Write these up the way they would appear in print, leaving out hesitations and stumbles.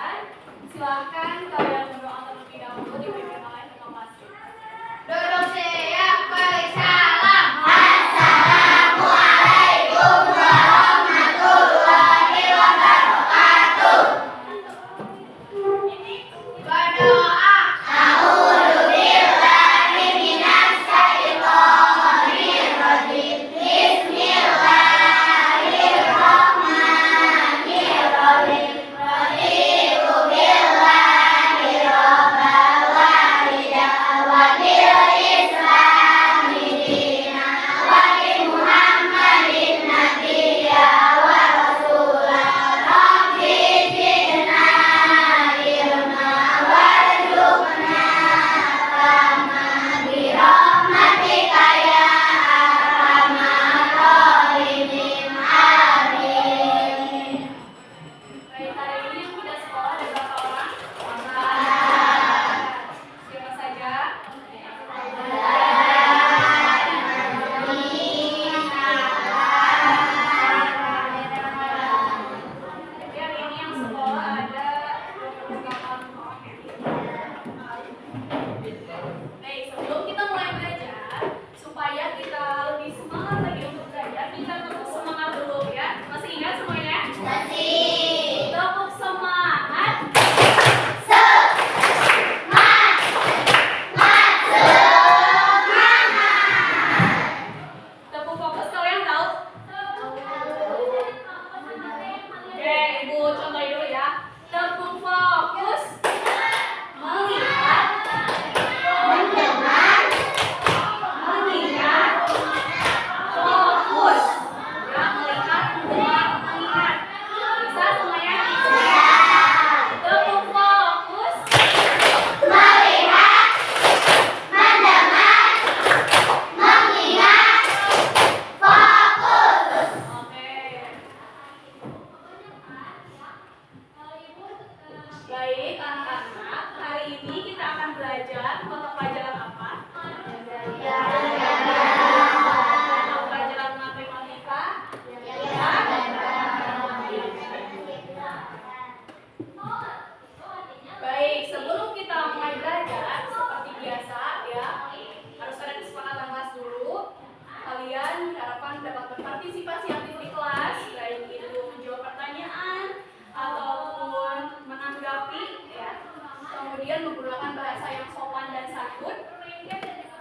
pelajaran. Silahkan kalian berdoa terlebih dahulu dipimpin oleh Ketua Masjid. Duduk siap, balik salam. Assalamualaikum warahmatullahi wabarakatuh. Berdoa. A'udzu billahi minas syaitonir rajim. Bismillahirrahmanirrahim. Raditu billahi rabban wa bil islami dinan wa bi Muhammadin nabiyya wa rasulah. Rabbi zidna ilma warzuqna fahma bi rahmatika ya arhamar rahimin. Amin. Baik, hari ini yang tidak sekolah ada berapa orang? Siapa saja? Jadi hari ini yang sekolah ada 28 orang. Baik, sebelum kita mulai belajar, supaya kita lebih semangat lagi untuk belajar, kita tepuk semangat dulu ya. Masih ingat semuanya? Tepuk semangat. Tepuk fokus, kalian tahu? Oke, Ibu contohin dulu ya. Tepuk fokus. Melihat. Mengingat. Fokus. Ya, melihat, mendengar, mengingat. Bisa semuanya? Tepuk fokus. Melihat, mendengar, mengingat, fokus. Oke. Baik, anak-anak. Hari ini kita akan belajar mata pelajaran apa? Mata pelajaran matematika. Baik, sebelum kita mulai belajar, seperti biasa ya, harus ada kesepakatan kelas dulu. Kalian diharapkan dapat berpartisipasi aktif di kelas, baik itu menjawab pertanyaan ataupun menanggapi, ya. Kemudian menggunakan bahasa yang sopan dan santun.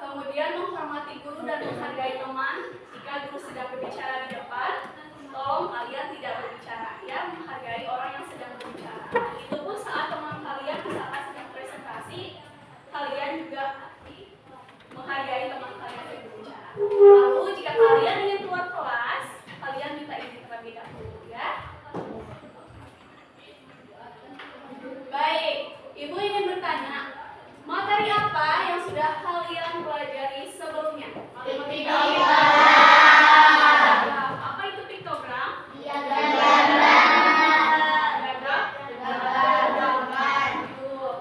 Kemudian menghormati guru dan menghargai teman. Jika guru sedang berbicara di depan, tolong kalian tidak berbicara, ya, menghargai orang yang sedang berbicara. Itu pun saat teman kalian misalkan sedang presentasi, kalian juga menghargai teman kalian yang berbicara. Lalu jika kalian ingin keluar kelas, kalian minta izin terlebih dahulu, ya. Baik, Ibu ingin bertanya, materi apa yang sudah kalian pelajari sebelumnya? Apa itu piktogram? Betul.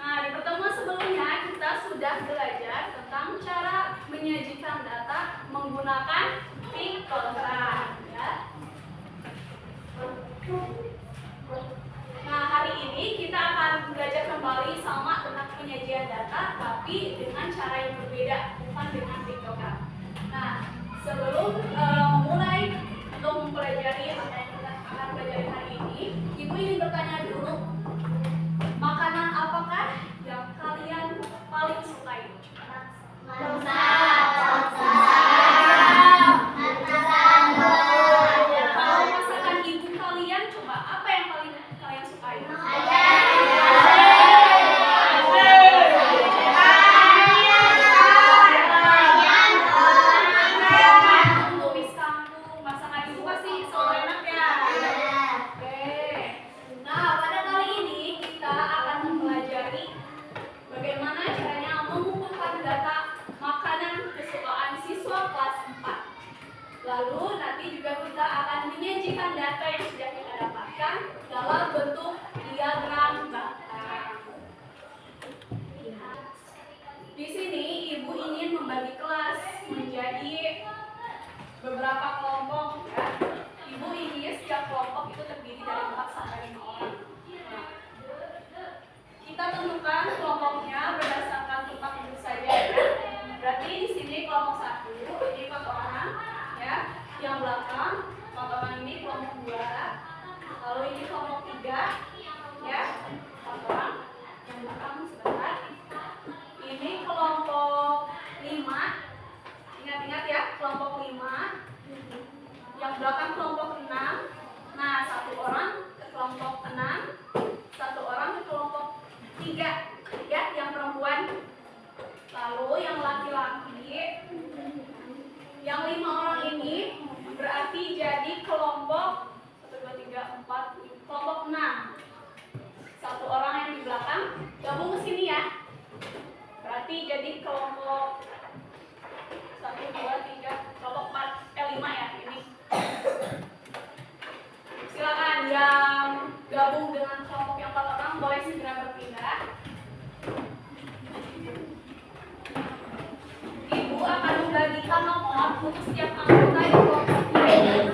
Nah, di pertemuan sebelumnya kita sudah belajar tentang cara menyajikan data menggunakan piktogram, ya. Nah, hari ini kita akan belajar kembali sama tentang penyajian data, tapi dengan cara yang berbeda, bukan dengan piktogram. Nah, sebelum mulai untuk mempelajari apa yang kita akan pelajari hari ini, Ibu ingin bertanya dulu, makanan apakah yang kalian paling sukai? Kalau masakan ibu kalian, coba apa yang paling kalian sukai? Tumis kangkung, masakan ibu pasti selalu enak ya. Oke. Nah, pada kali tentukan kelompoknya berdasarkan tempat duduk saja ya. Berarti di sini kelompok 1 ini 4 orang ya. Yang belakang 4 orang ini kelompok 2. Lalu ini kelompok 3 ya. 4 orang. Yang belakang sebentar. Ini kelompok 5. Ingat-ingat ya, kelompok 5. Yang belakang kelompok 6. Nah, 1 orang ke kelompok 6. 1 orang ke kelompok 3 ya, yang perempuan. Lalu yang laki-laki, yang 5 orang ini berarti jadi kelompok 1, 2, 3, 4, kelompok 6. 1 orang yang di belakang gabung ke sini ya. Berarti jadi kelompok 1, 2, 3, kelompok 5 ya ini. Silakan yang gabung dengan kelompok yang 4 orang boleh segera berpindah. Ibu akan membagikan nomor untuk setiap anggota di kelompoknya.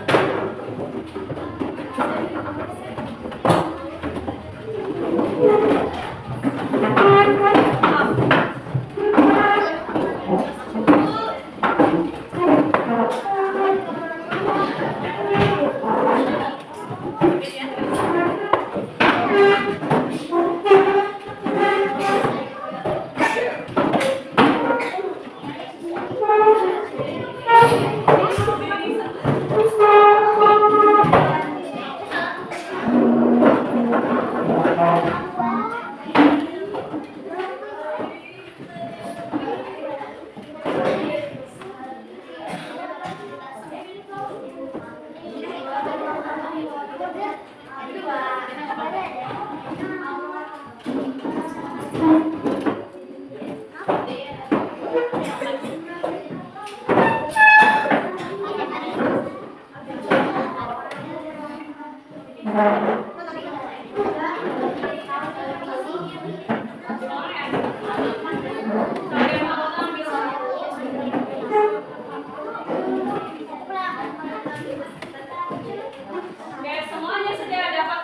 Oke, semuanya sudah dapat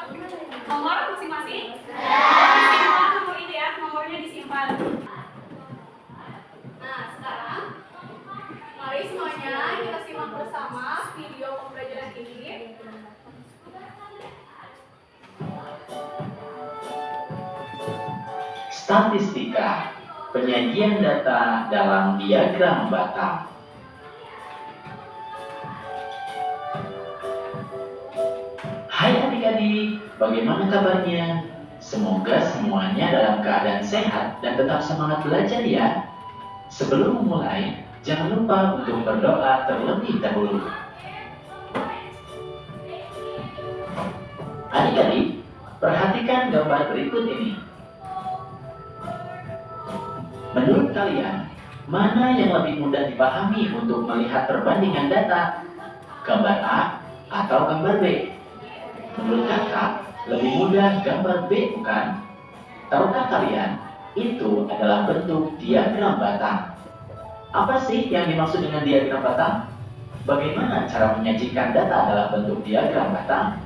nomor masing-masing? Disimpan nomor ini ya, nomornya disimpan. Nah, sekarang mari semuanya kita simak bersama video pembelajaran ini. Statistika, penyajian data dalam diagram batang. Hai adik-adik, bagaimana kabarnya? Semoga semuanya dalam keadaan sehat dan tetap semangat belajar ya. Sebelum memulai, jangan lupa untuk berdoa terlebih dahulu. Adik-adik, perhatikan gambar berikut ini. Menurut kalian, mana yang lebih mudah dipahami untuk melihat perbandingan data? Gambar A atau gambar B? Menurut kakak, lebih mudah gambar B bukan? Tahukah kalian, itu adalah bentuk diagram batang. Apa sih yang dimaksud dengan diagram batang? Bagaimana cara menyajikan data dalam bentuk diagram batang?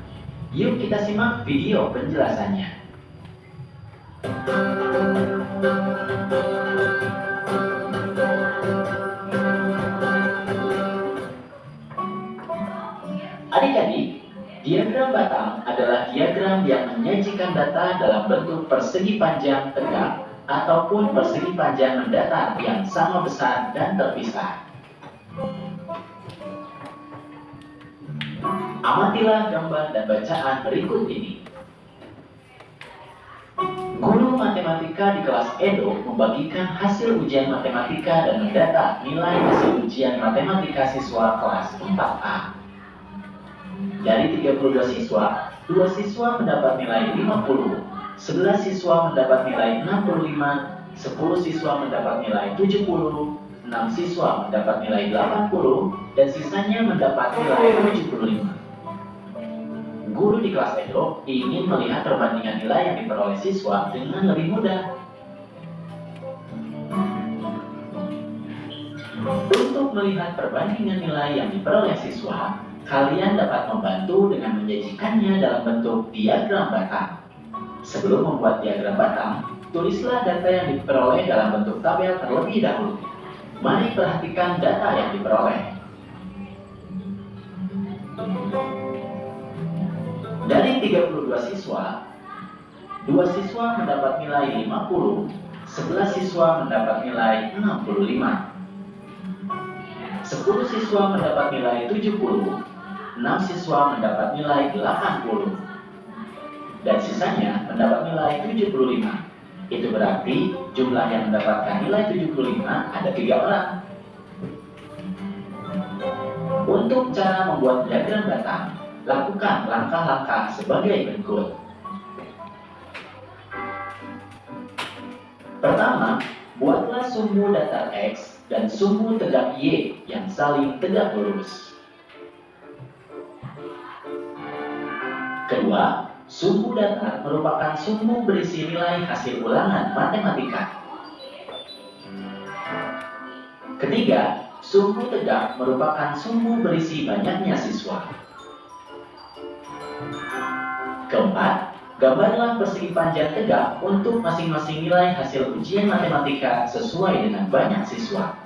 Yuk kita simak video penjelasannya. Adik-adik, diagram batang adalah diagram yang menyajikan data dalam bentuk persegi panjang tegak ataupun persegi panjang mendatar yang sama besar dan terpisah. Amatilah gambar dan bacaan berikut ini. Guru matematika di kelas Edo membagikan hasil ujian matematika dan mendata nilai hasil ujian matematika siswa kelas 4A. Dari 32 siswa, 2 siswa mendapat nilai 50, 11 siswa mendapat nilai 65, 10 siswa mendapat nilai 70, 6 siswa mendapat nilai 80, dan sisanya mendapat nilai 75. Guru di kelas Edo ingin melihat perbandingan nilai yang diperoleh siswa dengan lebih mudah. Untuk melihat perbandingan nilai yang diperoleh siswa, kalian dapat membantu dengan menyajikannya dalam bentuk diagram batang. Sebelum membuat diagram batang, Tulislah data yang diperoleh dalam bentuk tabel terlebih dahulu. Mari perhatikan data yang diperoleh. Dari 32 siswa, 2 siswa mendapat nilai 50, 11 siswa mendapat nilai 65. 10 siswa mendapat nilai 70, 6 siswa mendapat nilai 80, dan sisanya mendapat nilai 75. Itu berarti jumlah yang mendapatkan nilai 75 ada 3 orang. Untuk cara membuat diagram batang, lakukan langkah-langkah sebagai berikut. Pertama, buatlah sumbu datar X dan sumbu tegak Y yang saling tegak lurus. Kedua, sumbu datar merupakan sumbu berisi nilai hasil ulangan matematika. Ketiga, sumbu tegak merupakan sumbu berisi banyaknya siswa. Keempat, gambarlah persegi panjang tegak untuk masing-masing nilai hasil ujian matematika sesuai dengan banyak siswa.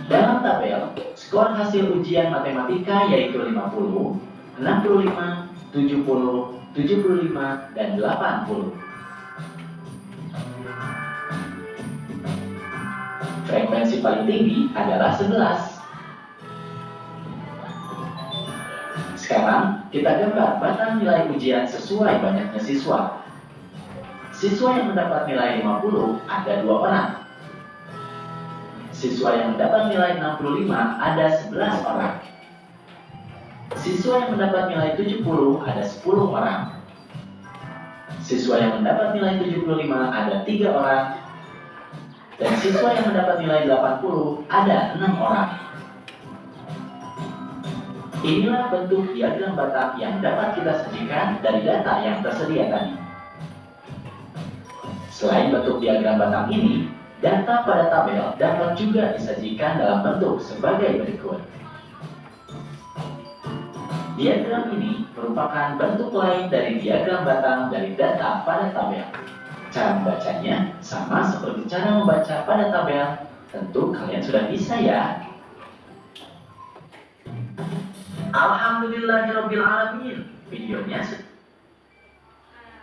Dalam tabel, skor hasil ujian matematika yaitu 50, 65, 70, 75, dan 80. Frekuensi paling tinggi adalah 11. Sekarang, kita gambar batang nilai ujian sesuai banyaknya siswa. Siswa yang mendapat nilai 50 ada 2 orang. Siswa yang mendapat nilai 65 ada 11 orang. Siswa yang mendapat nilai 70 ada 10 orang. Siswa yang mendapat nilai 75 ada 3 orang. Dan siswa yang mendapat nilai 80 ada 6 orang. Inilah bentuk diagram batang yang dapat kita sajikan dari data yang tersedia tadi. Selain bentuk diagram batang ini, data pada tabel dapat juga disajikan dalam bentuk sebagai berikut. Diagram ini merupakan bentuk lain dari diagram batang dari data pada tabel. Cara membacanya sama seperti cara membaca pada tabel. Tentu kalian sudah bisa ya. Alhamdulillahirrabbilalamin. Videonya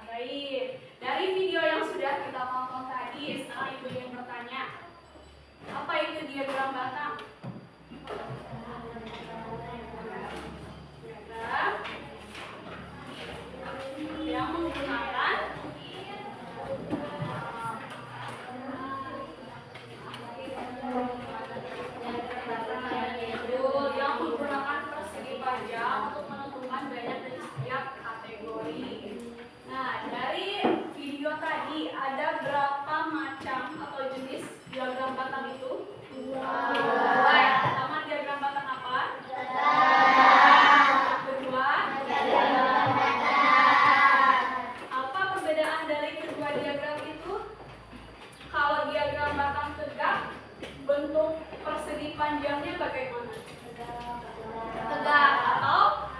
Baik. Dari video yang sudah kita tonton tadi, sekarang ibu yang bertanya, apa itu diagram batang? Diagram yang menggunakan persegi panjang untuk menentukan banyak dari setiap kategori. Nah, dari video tadi ada berapa macam atau jenis diagram batang itu? Dua. Yang pertama diagram batang apa? Yang kedua diagram datar. Apa perbedaan dari kedua diagram itu? Kalau diagram batang tegak, bentuk persegi panjangnya bagaimana? Tegak atau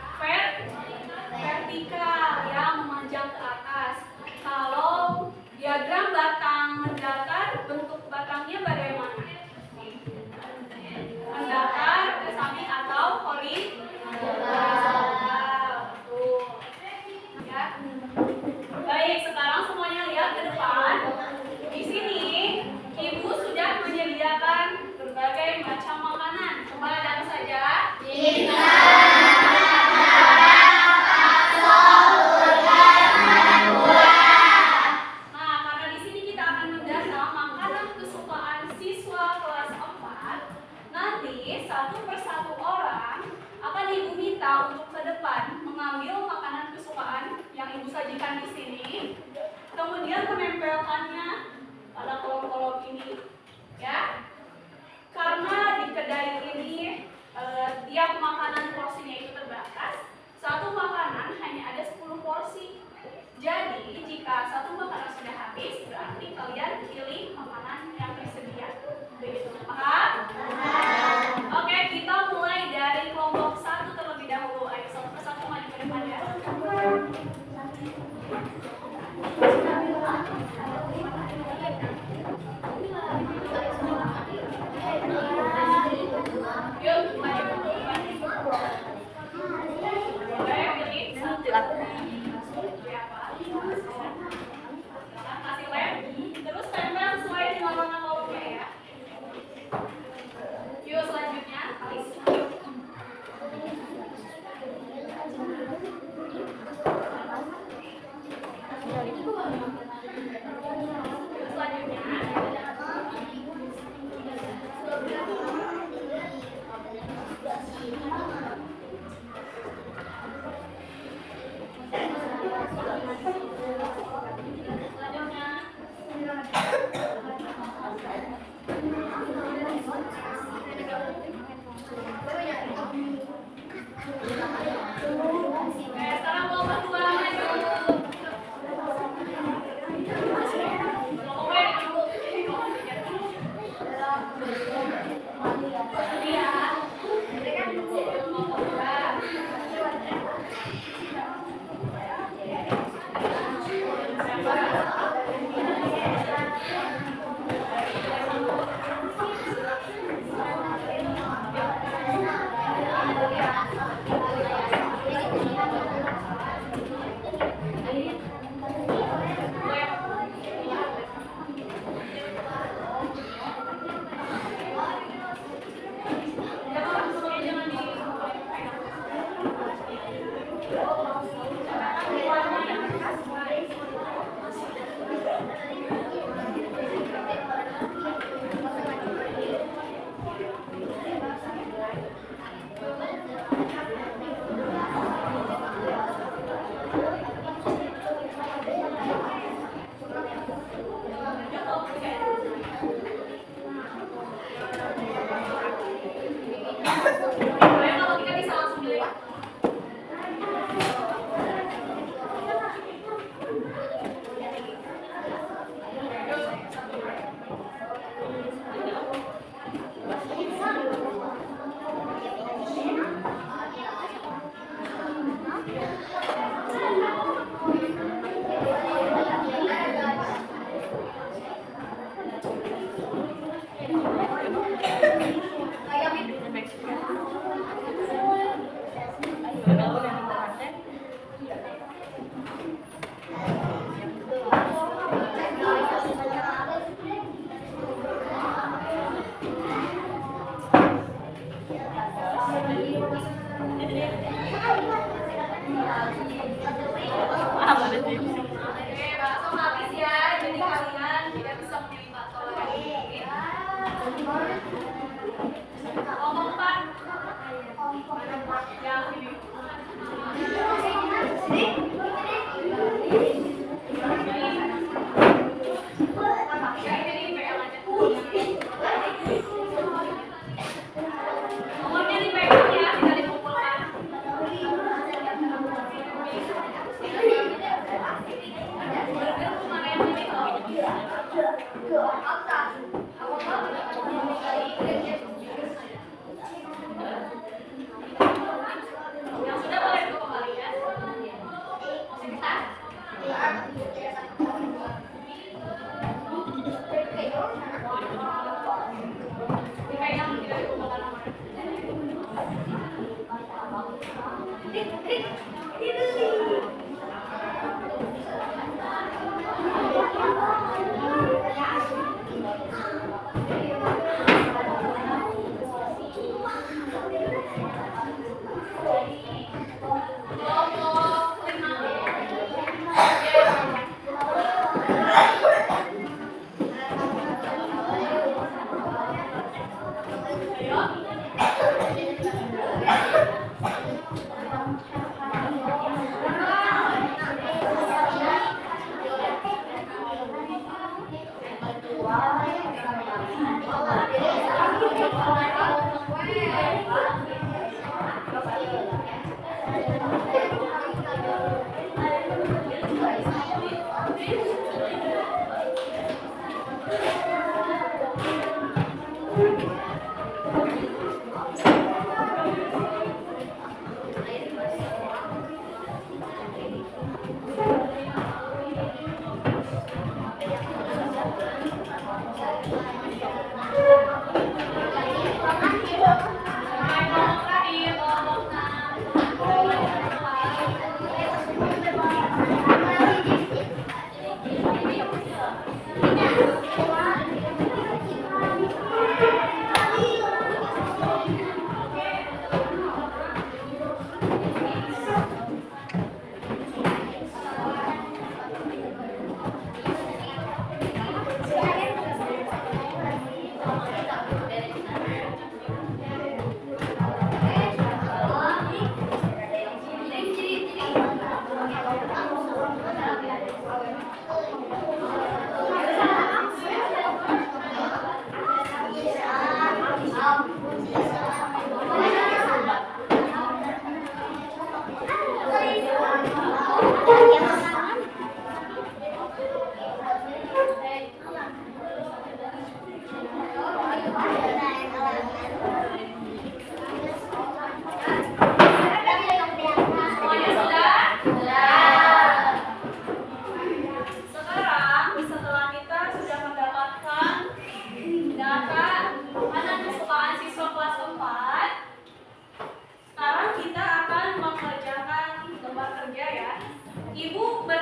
vertikal yang memanjang ke atas. Kalau diagram batang mendatar, bentuk batangnya bagaimana? Mendatar ke samping atau horizontal. Betul. Ya. Baik, sekarang semuanya lihat ke depan. Di sini ibu sudah menyediakan berbagai macam makanan. Coba lihat saja. Nah, karena di sini kita akan mendata makanan kesukaan siswa kelas 4. Nanti satu persatu orang akan ibu minta untuk ke depan mengambil makanan kesukaan yang ibu sajikan di sini, kemudian menempelkannya pada kolom-kolom ini, ya. Karena di kedai ini tiap makanan porsinya itu terbatas, satu makanan hanya ada 10 porsi. Jadi jika satu makanan sudah habis, berarti kalian pilih makanan yang tersedia. Begitu, paham? Oke, kita mulai dari kelompok 1 terlebih dahulu. Ayo satu persatu maju ke depan ya. Sekarang mau bersuara yuk. Kalau kita bisa langsung lewat. Oke, bakso habis ya. Jadi kalian tidak bisa pilih bakso lagi. Ngomong Pak. Yang ini. Ya, ini dipegang aja. Nomornya dipegang ya, tidak dikumpulkan. Burger mana yang ini kalau? Yang sudah boleh dulu kembali ya. Masih bisa? Dipegang tidak dikumpulkan nomornya.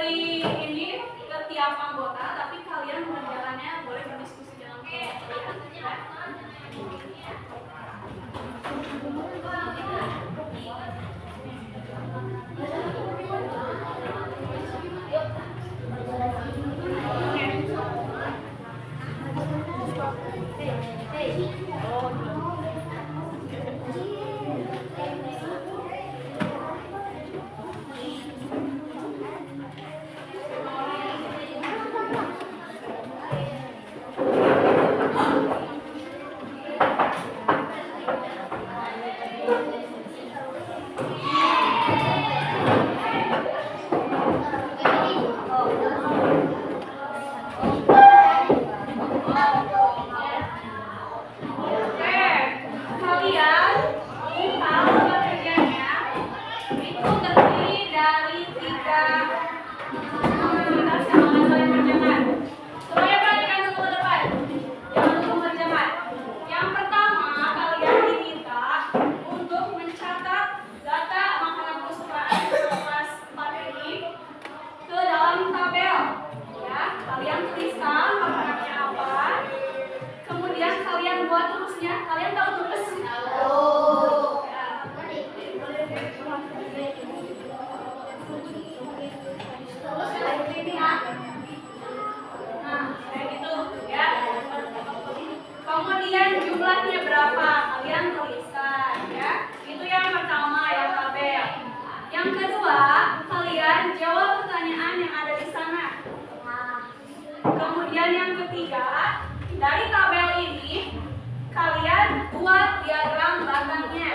memberi ini ke tiap anggota, tapi kalian mengerjakannya boleh berdiskusi dengan kelompok. Kemudian jumlahnya berapa? Kalian tuliskan ya. Itu yang pertama, yang tabel. Yang kedua, kalian jawab pertanyaan yang ada di sana. Kemudian yang ketiga, dari tabel ini kalian buat diagram batangnya.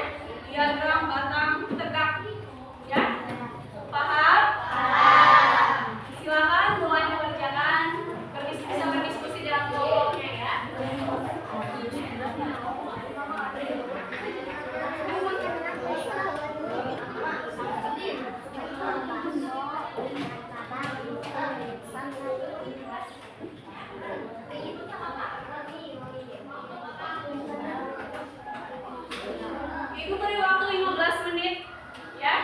Diagram batang tegak. Ya? Paham? Silakan mulai mengerjakan. Bisa berdiskusi dengan kelompoknya ya. Ibu beri waktu 15 menit ya.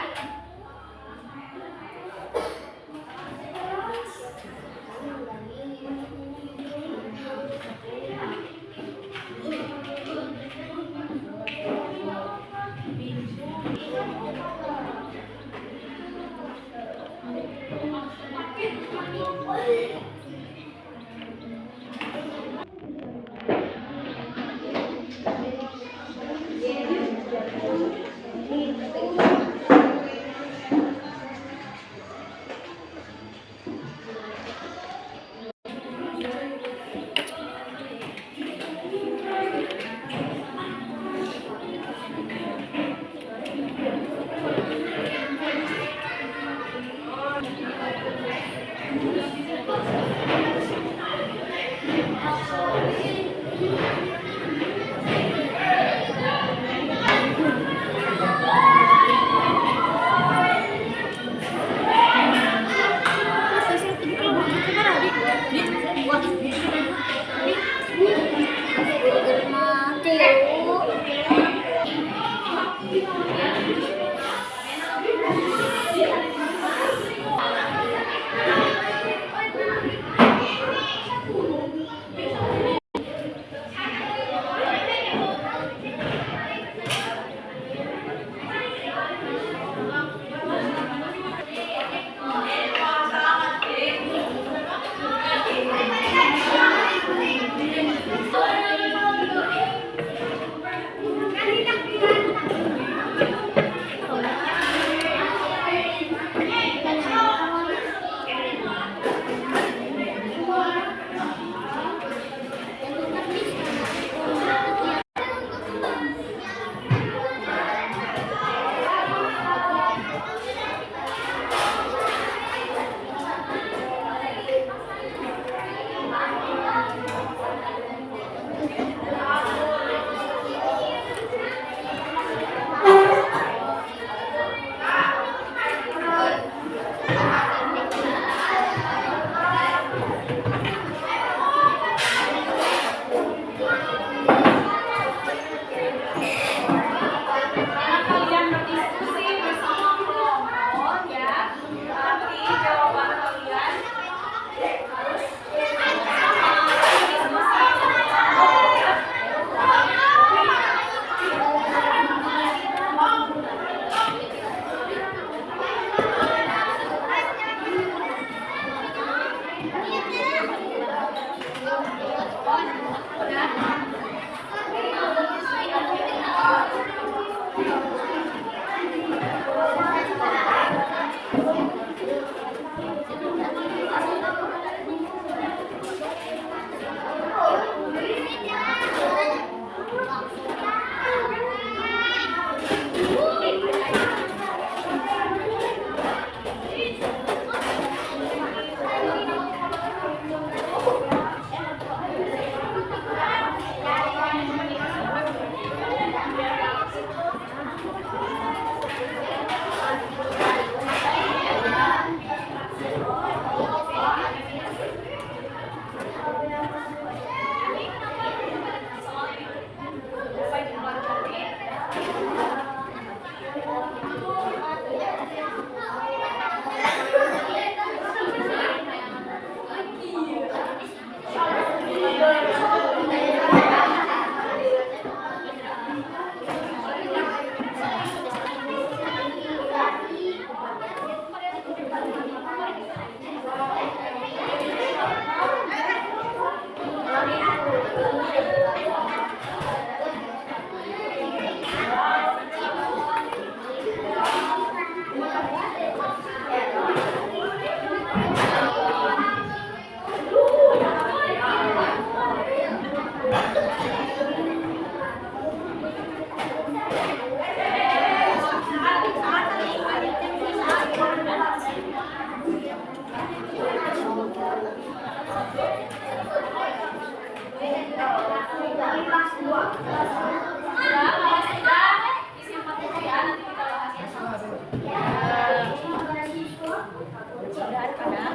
daripada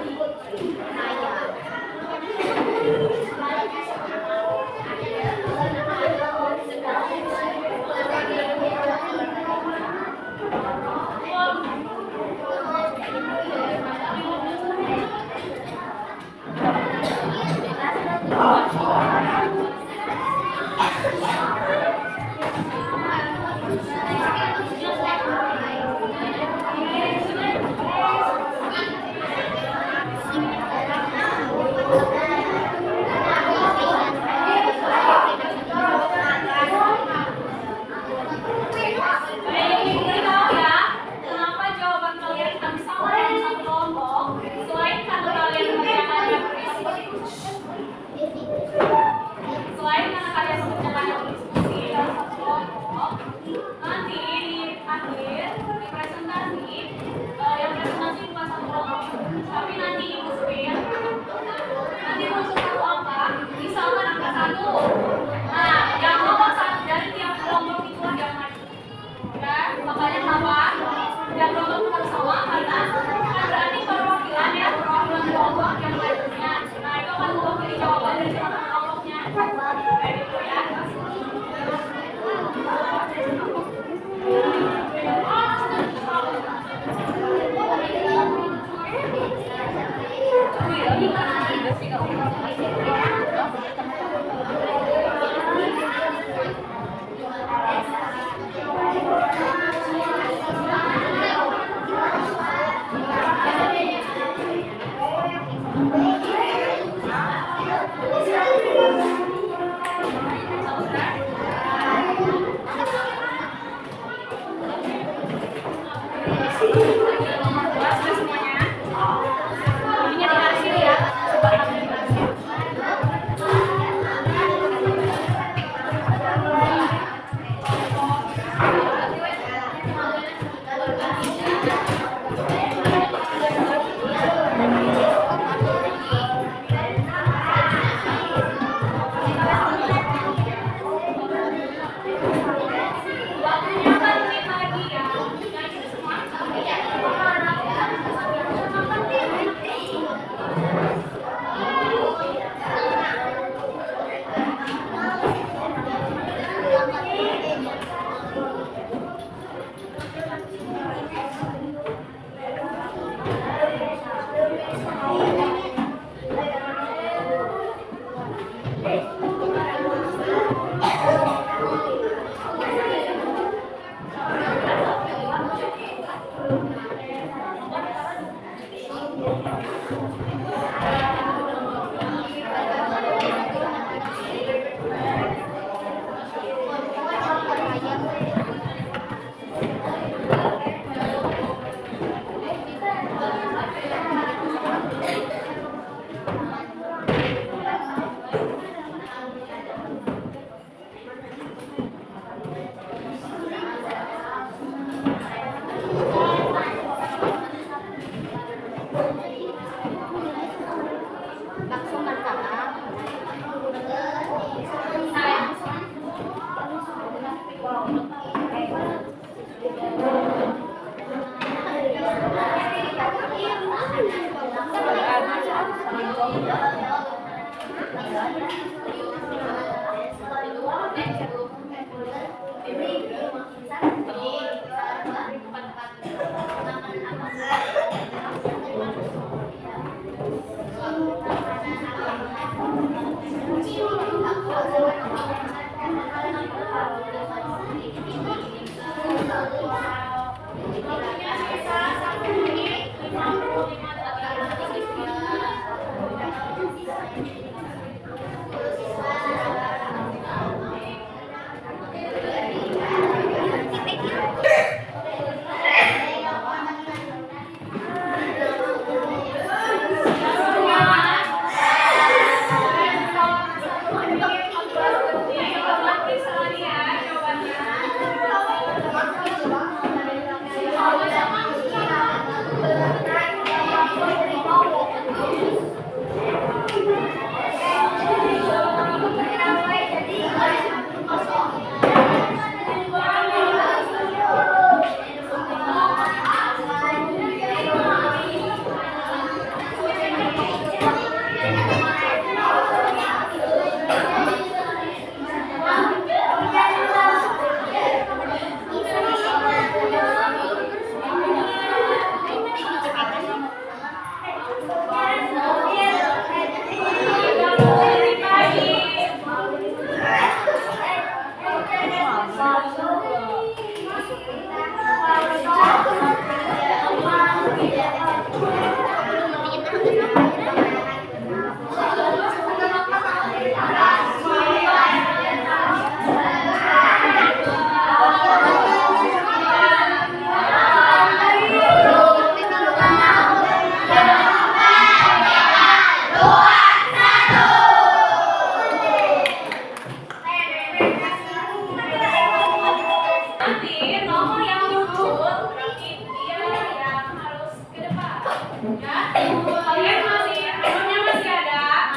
Ya, kalian masih nomornya masih ada?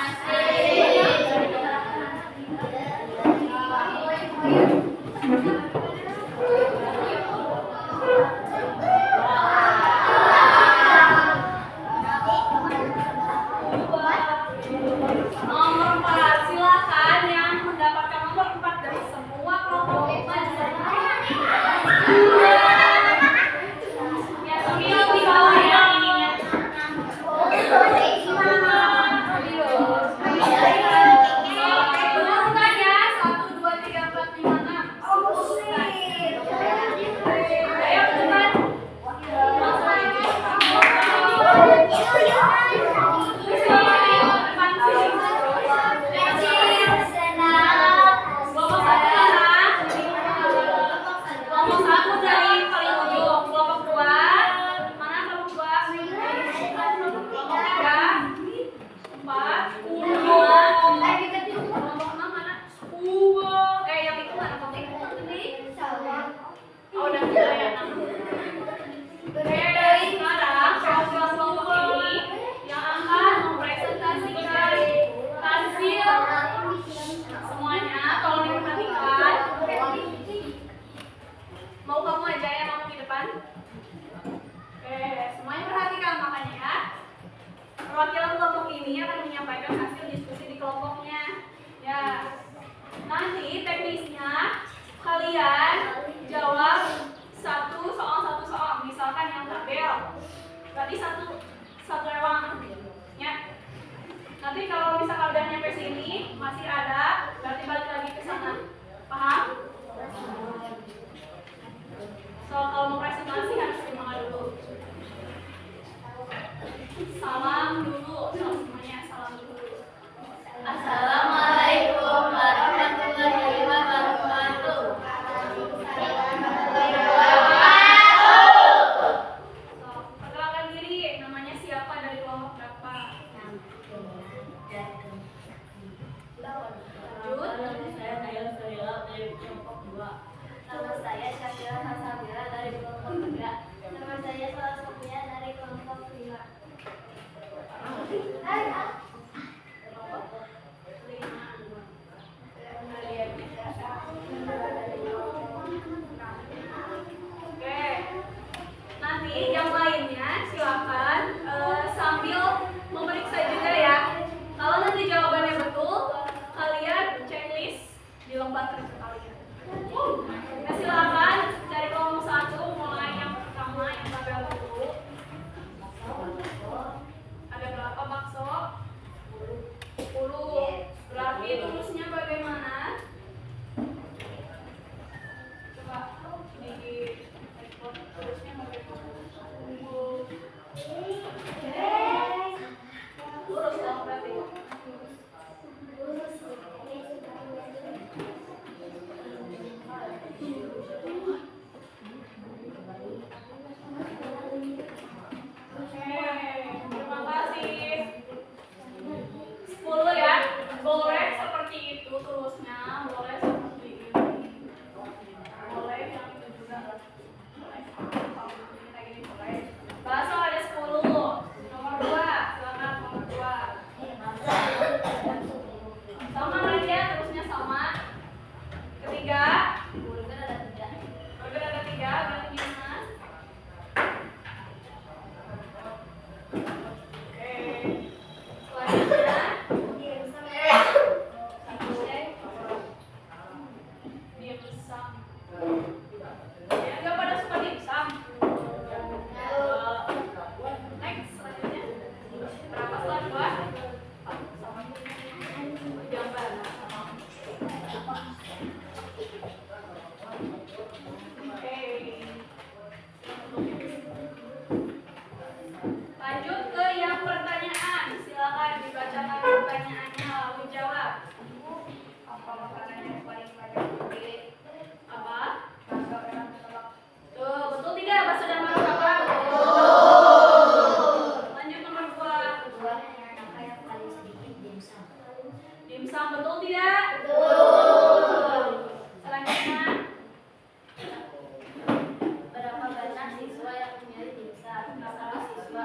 Nomor 4, silakan yang mendapatkan nomor 4 dari semua kelompok belajar. Ya, sambil di bawah ya ininya. Benar bukan ya? 1, 2, 3, 4, 5, 6. Ayo cepat. Kelompok 1 dari paling ujung. Kelompok 2. Mana kelompok 2? Kelompok 3. 4. Kelompok 6 mana? Yang itu mana kelompok ini? Oh, udah tidak ya. Oke, sekarang kelompok ini yang akan mempresentasikan hasil semuanya. Tolong diperhatikan. Mau kamu aja yang ngomong di depan? Oke, semuanya perhatikan makanya ya. Perwakilan kelompok ini akan menyampaikan hasil diskusi di kelompoknya. Ya, nanti teknisnya kalian jawab satu soal. Misalkan yang tabel, berarti satu lewat. Ya. Nanti kalau misalkan udah nyampe sini masih ada, berarti balik lagi ke sana. Paham? Kalau mau presentasi harus terima dulu. Salam dulu, semuanya salam dulu. Assalamualaikum warahmatullahi wabarakatuh. Perkenalkan diri, namanya siapa dari kelompok berapa? Nama saya Syakira Hasabira dari kelompok 3. Nama saya Salah Sofia dari kelompok 5. Oke. Nanti yang lainnya silakan sambil memeriksa juga ya. Kalau nanti jawabannya betul, kalian checklist di lembar kerja kalian. Ya, silakan dari kelompok 1 mulai yang pertama yang tabel dulu. Ada berapa bakso? 10. Berarti tulisnya bagaimana? Coba di tulisnya bagaimana? Lurus dong berarti. Terima kasih. 10 ya. Boleh seperti itu tulisnya, boleh seperti ini. Boleh yang itu juga. Boleh. Kalau ini kayak gini boleh. Bakso ada 10. Nomor 2, silakan nomor 2. Sama aja, terusnya sama. Ketiga, burger ada 3. Berarti gimana? Oke. Selanjutnya dimsum. Ya, nggak pada suka dimsum. Next, selanjutnya berapa setelah 2? Jamban. Oke. Lanjut ke yang pertanyaan. Silakan dibacakan pertanyaannya lalu jawab. Apa makanan yang paling banyak dipilih? Apa? Tuh, betul tidak? Bakso dan martabak. Lanjut nomor 2. Yang paling sedikit dimsum. Dimsum betul tidak? Betul. Selanjutnya Berapa banyak siswa yang memilih dimsum? 1 siswa.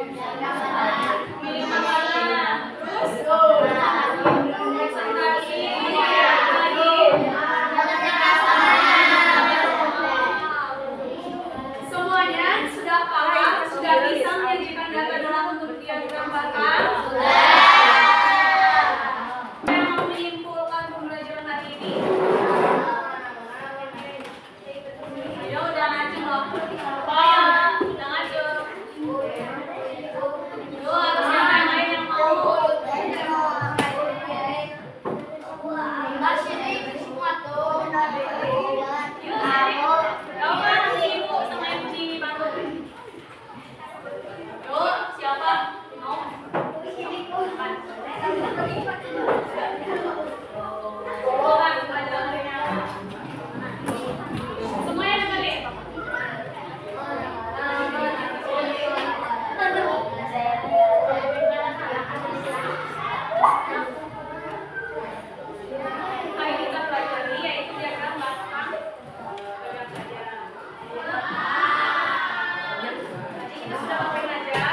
Milih makanan. Terus presentasi lagi. Semuanya sudah paham, sudah bisa menyajikan data dalam bentuk diagram. Yang mau menyimpulkan pembelajaran hari ini? Ya udah ngaji loh. Udah ngaji. Yuk, siapa yang lain yang mau? Yuk, siapa nanti ibu sama ibu di Bandung? Yuk, siapa mau? Semuanya dengerin. Hari kita pelajari yaitu diagram batang. Diagram saja. Jadi kita sudah pakai aja.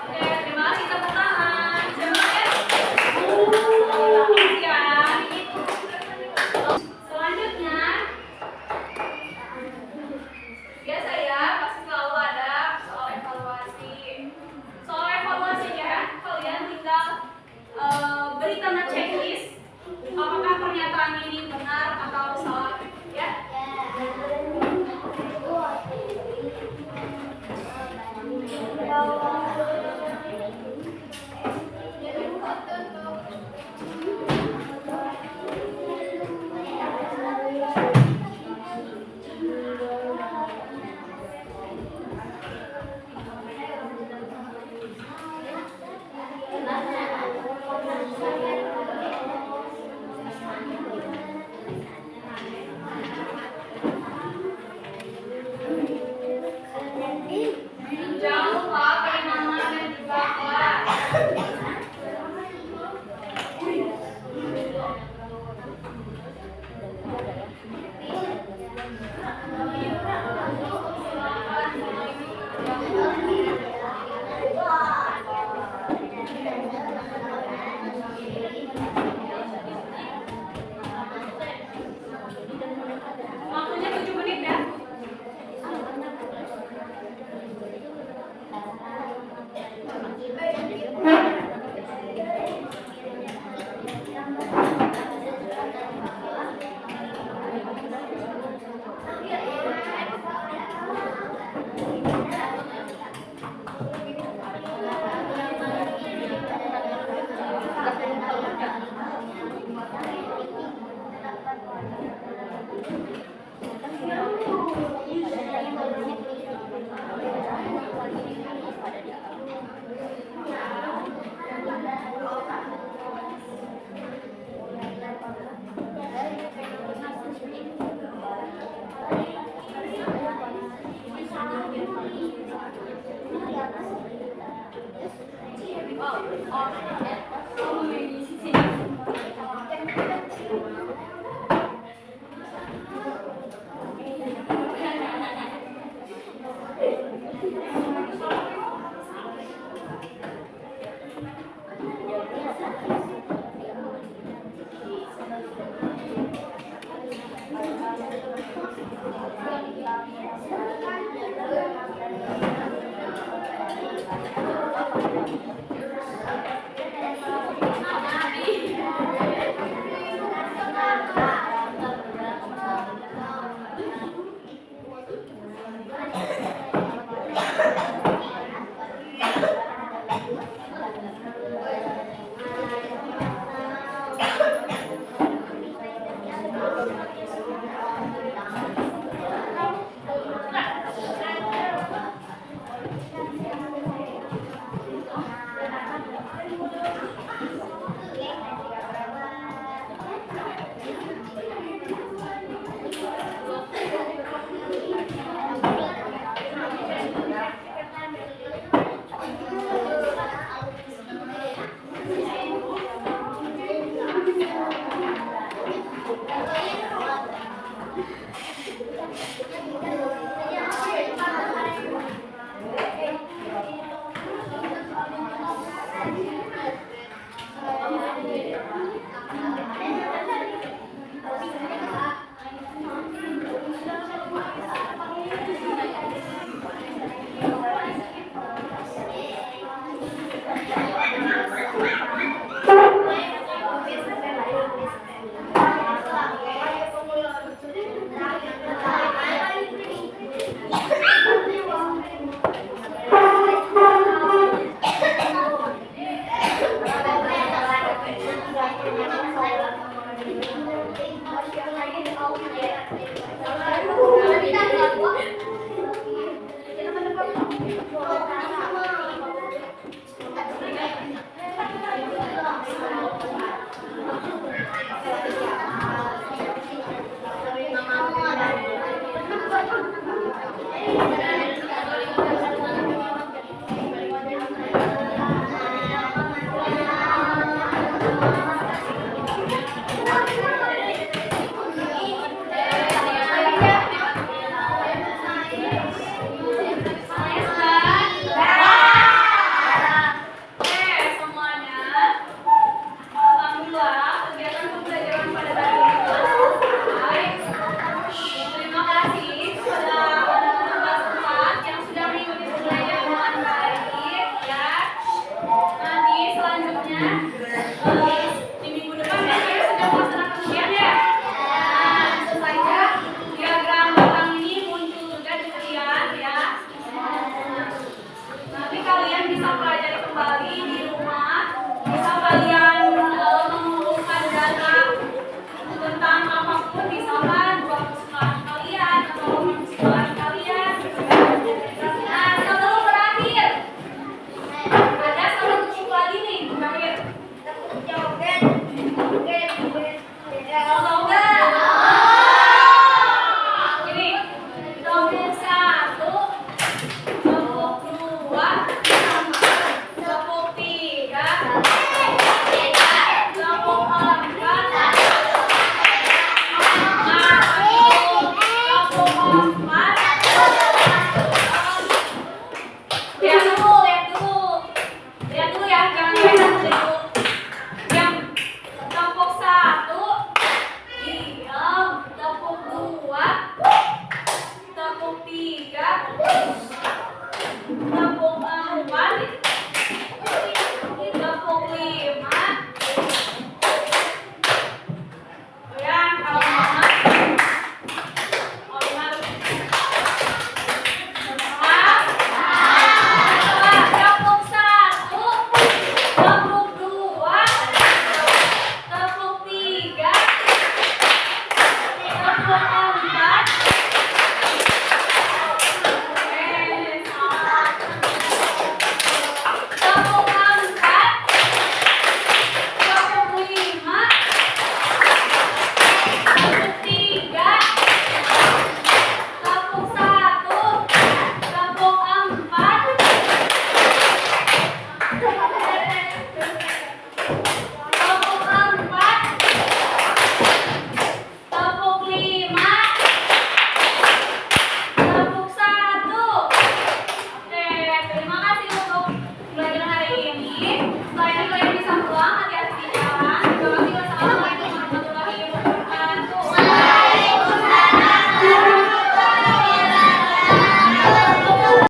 Oke, terima kasih tepuk tangan. Selanjutnya, biasa ya, pasti selalu ada soal evaluasi. Soal evaluasinya, kalian tinggal beri tanda checklist. Apakah pernyataan ini benar atau salah? Ya. Jangan lupa beri nama dan juga kelas. Waktunya 7 menit ya. RT